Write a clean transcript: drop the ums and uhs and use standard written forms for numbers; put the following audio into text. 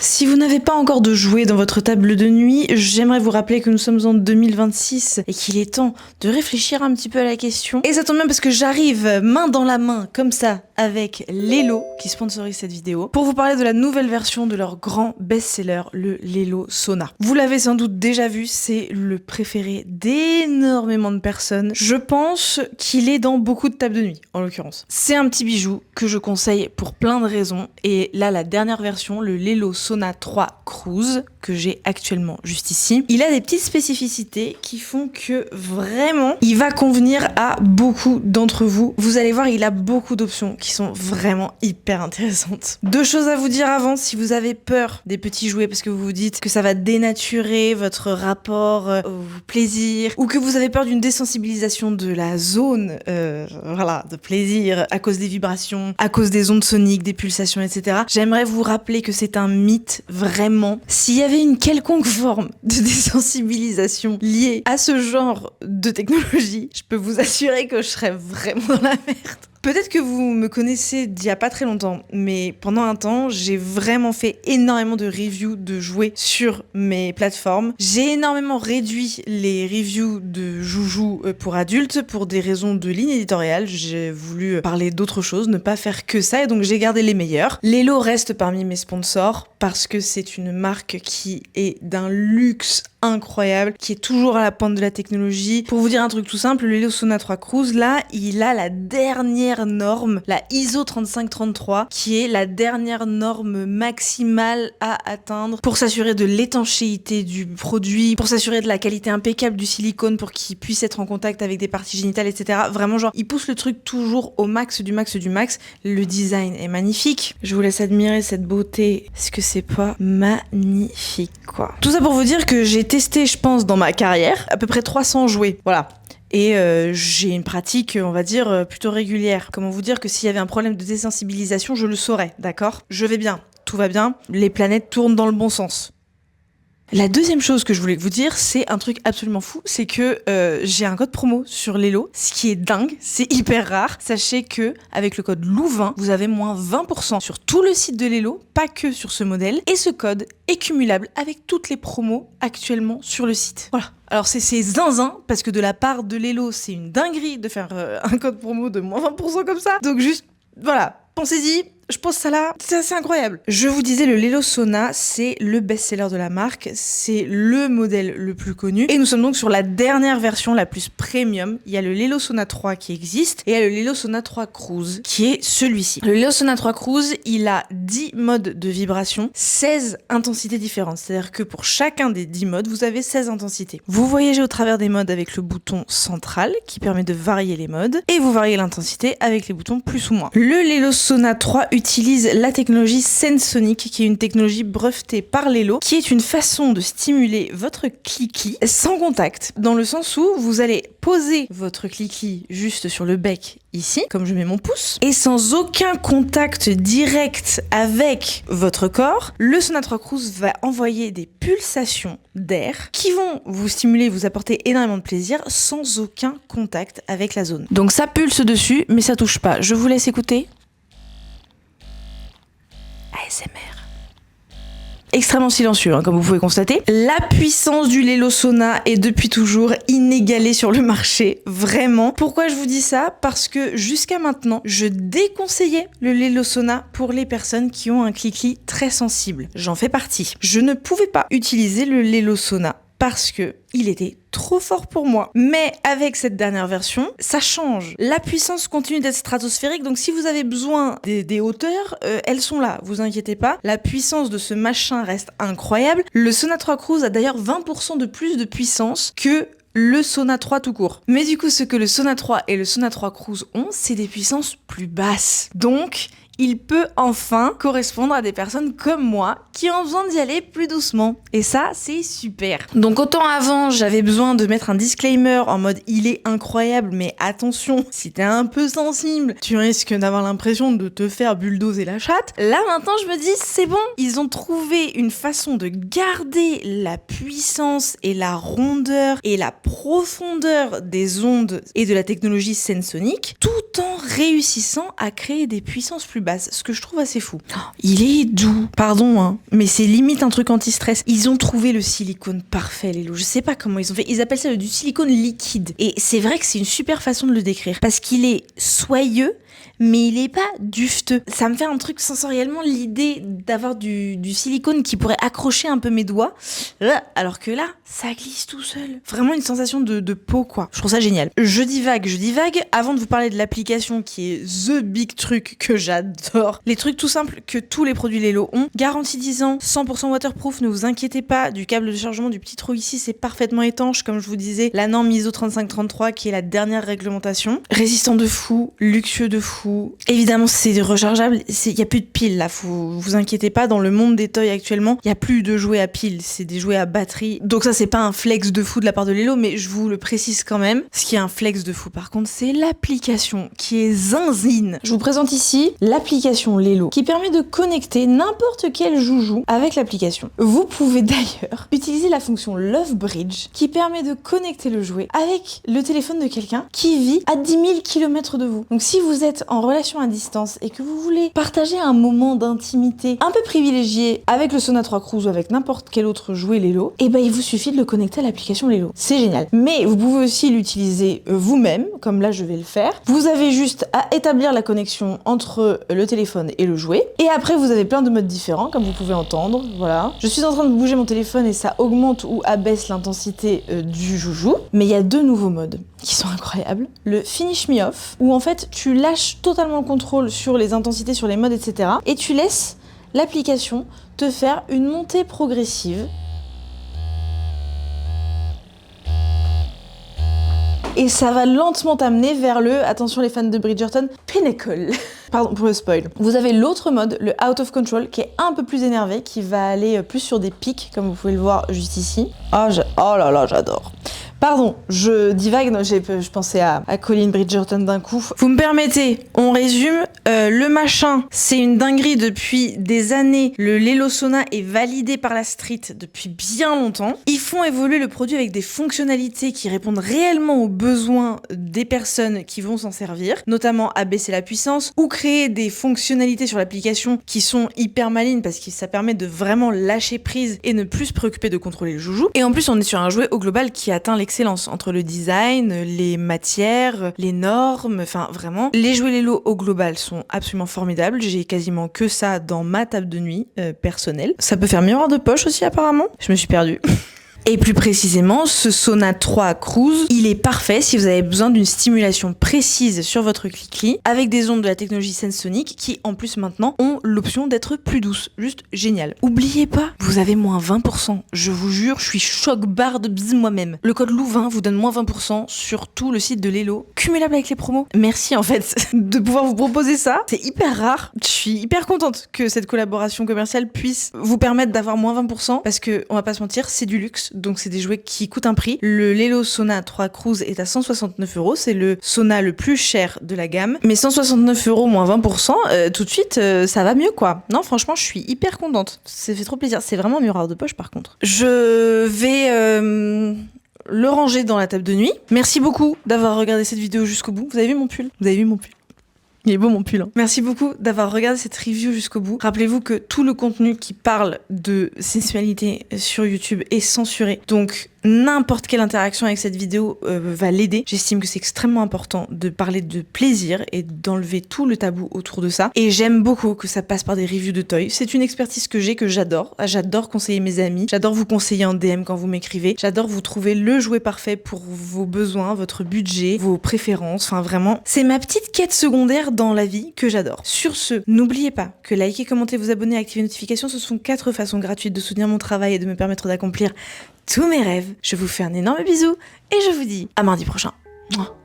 Si vous n'avez pas encore de jouets dans votre table de nuit, j'aimerais vous rappeler que nous sommes en 2026 et qu'il est temps de réfléchir un petit peu à la question. Et ça tombe bien parce que j'arrive main dans la main, comme ça, avec Lelo, qui sponsorise cette vidéo, pour vous parler de la nouvelle version de leur grand best-seller, le Lelo Sona. Vous l'avez sans doute déjà vu, c'est le préféré d'énormément de personnes. Je pense qu'il est dans beaucoup de tables de nuit, en l'occurrence. C'est un petit bijou que je conseille pour plein de raisons. Et là, la dernière version, le Lelo Sona 3 Cruise, que j'ai actuellement juste ici, il a des petites spécificités qui font que vraiment, il va convenir à beaucoup d'entre vous. Vous allez voir, il a beaucoup d'options qui sont vraiment hyper intéressantes. Deux choses à vous dire avant, si vous avez peur des petits jouets parce que vous vous dites que ça va dénaturer votre rapport au plaisir, ou que vous avez peur d'une désensibilisation de la zone de plaisir à cause des vibrations, à cause des ondes soniques, des pulsations, etc. J'aimerais vous rappeler que c'est un mythe, vraiment. S'il y avait une quelconque forme de désensibilisation liée à ce genre de technologie, je peux vous assurer que je serais vraiment dans la merde. Peut-être que vous me connaissez d'il y a pas très longtemps, mais pendant un temps, j'ai vraiment fait énormément de reviews de jouets sur mes plateformes. J'ai énormément réduit les reviews de joujoux pour adultes pour des raisons de ligne éditoriale. J'ai voulu parler d'autres choses, ne pas faire que ça, et donc j'ai gardé les meilleurs. Lelo reste parmi mes sponsors parce que c'est une marque qui est d'un luxe incroyable, qui est toujours à la pointe de la technologie. Pour vous dire un truc tout simple, le Lelo Sona 3 Cruise, là, il a la dernière norme, la ISO 3533, qui est la dernière norme maximale à atteindre pour s'assurer de l'étanchéité du produit, pour s'assurer de la qualité impeccable du silicone pour qu'il puisse être en contact avec des parties génitales, etc. Vraiment, genre, il pousse le truc toujours au max du max du max. Le design est magnifique. Je vous laisse admirer cette beauté. Est-ce que c'est pas magnifique, quoi? Tout ça pour vous dire que j'ai testé, je pense, dans ma carrière, à peu près 300 jouets. Voilà. Et j'ai une pratique, on va dire, plutôt régulière. Comment vous dire que s'il y avait un problème de désensibilisation, je le saurais, d'accord? Je vais bien, tout va bien, les planètes tournent dans le bon sens. La deuxième chose que je voulais vous dire, c'est un truc absolument fou, c'est que j'ai un code promo sur Lelo, ce qui est dingue, c'est hyper rare. Sachez que avec le code LOU20, vous avez moins 20% sur tout le site de Lelo, pas que sur ce modèle, et ce code est cumulable avec toutes les promos actuellement sur le site. Voilà. Alors c'est zinzin, parce que de la part de Lelo, c'est une dinguerie de faire un code promo de moins 20% comme ça. Donc juste, voilà, pensez-y. Je pose ça là, c'est assez incroyable. Je vous disais, le Lelo Sona, c'est le best-seller de la marque, c'est le modèle le plus connu. Et nous sommes donc sur la dernière version, la plus premium. Il y a le Lelo Sona 3 qui existe, et il y a le Lelo Sona 3 Cruise, qui est celui-ci. Le Lelo Sona 3 Cruise, il a 10 modes de vibration, 16 intensités différentes. C'est-à-dire que pour chacun des 10 modes, vous avez 16 intensités. Vous voyagez au travers des modes avec le bouton central, qui permet de varier les modes, et vous variez l'intensité avec les boutons plus ou moins. Le Lelo Sona 3 utilise la technologie Sensonic, qui est une technologie brevetée par Lelo, qui est une façon de stimuler votre cliquis sans contact, dans le sens où vous allez poser votre cliquis juste sur le bec ici, comme je mets mon pouce, et sans aucun contact direct avec votre corps, le Sona 3 Cruise va envoyer des pulsations d'air qui vont vous stimuler, vous apporter énormément de plaisir sans aucun contact avec la zone. Donc ça pulse dessus, mais ça touche pas. Je vous laisse écouter. ASMR. Extrêmement silencieux, comme vous pouvez constater. La puissance du Lelo Sona est depuis toujours inégalée sur le marché, vraiment. Pourquoi je vous dis ça? Parce que jusqu'à maintenant, je déconseillais le Lelo Sona pour les personnes qui ont un cliquis très sensible. J'en fais partie. Je ne pouvais pas utiliser le Lelo Sona parce que il était trop fort pour moi. Mais avec cette dernière version, ça change. La puissance continue d'être stratosphérique, donc si vous avez besoin des hauteurs, elles sont là, vous inquiétez pas. La puissance de ce machin reste incroyable. Le Sona 3 Cruise a d'ailleurs 20% de plus de puissance que le Sona 3 tout court. Mais du coup, ce que le Sona 3 et le Sona 3 Cruise ont, c'est des puissances plus basses. Donc, il peut enfin correspondre à des personnes comme moi qui ont besoin d'y aller plus doucement. Et ça, c'est super. Donc autant avant, j'avais besoin de mettre un disclaimer en mode il est incroyable, mais attention, si t'es un peu sensible, tu risques d'avoir l'impression de te faire bulldozer la chatte. Là maintenant, je me dis c'est bon, ils ont trouvé une façon de garder la puissance et la rondeur et la profondeur des ondes et de la technologie Sensonic tout en réussissant à créer des puissances plus basse, ce que je trouve assez fou. Il est doux, pardon, hein, mais c'est limite un truc anti-stress. Ils ont trouvé le silicone parfait, Lelo. Je sais pas comment ils ont fait. Ils appellent ça du silicone liquide. Et c'est vrai que c'est une super façon de le décrire. Parce qu'il est soyeux, mais il est pas dufteux. Ça me fait un truc sensoriellement, l'idée d'avoir du silicone qui pourrait accrocher un peu mes doigts, alors que là, ça glisse tout seul. Vraiment une sensation de peau, quoi. Je trouve ça génial. Je divague. Avant de vous parler de l'application qui est the big truc que j'adore, les trucs tout simples que tous les produits Lelo ont. Garantie 10 ans, 100% waterproof, ne vous inquiétez pas, du câble de chargement du petit trou ici, c'est parfaitement étanche, comme je vous disais, la norme ISO 3533 qui est la dernière réglementation. Résistant de fou, luxueux de fou. Évidemment, c'est rechargeable, il y a plus de piles là, vous inquiétez pas, dans le monde des toys actuellement, il y a plus de jouets à piles, c'est des jouets à batterie. Donc ça, c'est pas un flex de fou de la part de Lelo, mais je vous le précise quand même. Ce qui est un flex de fou, par contre, c'est l'application qui est zinzine. Je vous présente ici l'application Lelo qui permet de connecter n'importe quel joujou avec l'application. Vous pouvez d'ailleurs utiliser la fonction Love Bridge qui permet de connecter le jouet avec le téléphone de quelqu'un qui vit à 10 000 km de vous. Donc si vous êtes en relation à distance et que vous voulez partager un moment d'intimité un peu privilégié avec le Sona 3 Cruise ou avec n'importe quel autre jouet Lelo, et ben il vous suffit de le connecter à l'application Lelo. C'est génial. Mais vous pouvez aussi l'utiliser vous-même, comme là je vais le faire. Vous avez juste à établir la connexion entre le téléphone et le jouet. Et après vous avez plein de modes différents, comme vous pouvez entendre. Voilà. Je suis en train de bouger mon téléphone et ça augmente ou abaisse l'intensité du joujou. Mais il y a 2 nouveaux modes qui sont incroyables. Le Finish Me Off, où en fait tu lâches totalement le contrôle sur les intensités, sur les modes, etc. Et tu laisses l'application te faire une montée progressive. Et ça va lentement t'amener vers le, attention les fans de Bridgerton, Pinnacle. Pardon pour le spoil. Vous avez l'autre mode, le Out of Control, qui est un peu plus énervé, qui va aller plus sur des pics, comme vous pouvez le voir juste ici. Oh là là, j'adore. Pardon, je divague, je pensais à Colin Bridgerton d'un coup. Vous me permettez, on résume. Le machin, c'est une dinguerie depuis des années. Le Lelo Sona est validé par la street depuis bien longtemps. Ils font évoluer le produit avec des fonctionnalités qui répondent réellement aux besoins des personnes qui vont s'en servir, notamment abaisser la puissance ou créer des fonctionnalités sur l'application qui sont hyper malines parce que ça permet de vraiment lâcher prise et ne plus se préoccuper de contrôler le joujou. Et en plus, on est sur un jouet au global qui atteint l'excellence entre le design, les matières, les normes, enfin vraiment. Les jouets Lelo au global sont absolument formidables. J'ai quasiment que ça dans ma table de nuit personnelle. Ça peut faire miroir de poche aussi apparemment. Je me suis perdue. Et plus précisément, ce Sona 3 Cruise, il est parfait si vous avez besoin d'une stimulation précise sur votre clic-clic avec des ondes de la technologie Sensonic qui, en plus maintenant, ont l'option d'être plus douces. Juste génial. Oubliez pas, vous avez moins 20%. Je vous jure, je suis choc-barre de bise moi-même. Le code LOU20 vous donne moins 20% sur tout le site de Lelo, cumulable avec les promos. Merci en fait de pouvoir vous proposer ça. C'est hyper rare. Je suis hyper contente que cette collaboration commerciale puisse vous permettre d'avoir moins 20% parce que, on va pas se mentir, c'est du luxe. Donc c'est des jouets qui coûtent un prix. Le Lelo Sona 3 Cruise est à 169 €. C'est le Sona le plus cher de la gamme. Mais 169 € moins 20%, tout de suite, ça va mieux quoi. Non, franchement, je suis hyper contente. Ça fait trop plaisir. C'est vraiment un miroir de poche par contre. Je vais le ranger dans la table de nuit. Merci beaucoup d'avoir regardé cette vidéo jusqu'au bout. Vous avez vu mon pull? Vous avez vu mon pull? Il est beau mon pull. Hein. Merci beaucoup d'avoir regardé cette review jusqu'au bout. Rappelez-vous que tout le contenu qui parle de sensualité sur YouTube est censuré. Donc n'importe quelle interaction avec cette vidéo va l'aider. J'estime que c'est extrêmement important de parler de plaisir et d'enlever tout le tabou autour de ça. Et j'aime beaucoup que ça passe par des reviews de toys. C'est une expertise que j'ai, que j'adore. J'adore conseiller mes amis. J'adore vous conseiller en DM quand vous m'écrivez. J'adore vous trouver le jouet parfait pour vos besoins, votre budget, vos préférences. Enfin vraiment, c'est ma petite quête secondaire dans la vie que j'adore. Sur ce, n'oubliez pas que liker, commenter, vous abonner, activer les notifications, ce sont 4 façons gratuites de soutenir mon travail et de me permettre d'accomplir tous mes rêves. Je vous fais un énorme bisou et je vous dis à mardi prochain. Mouah.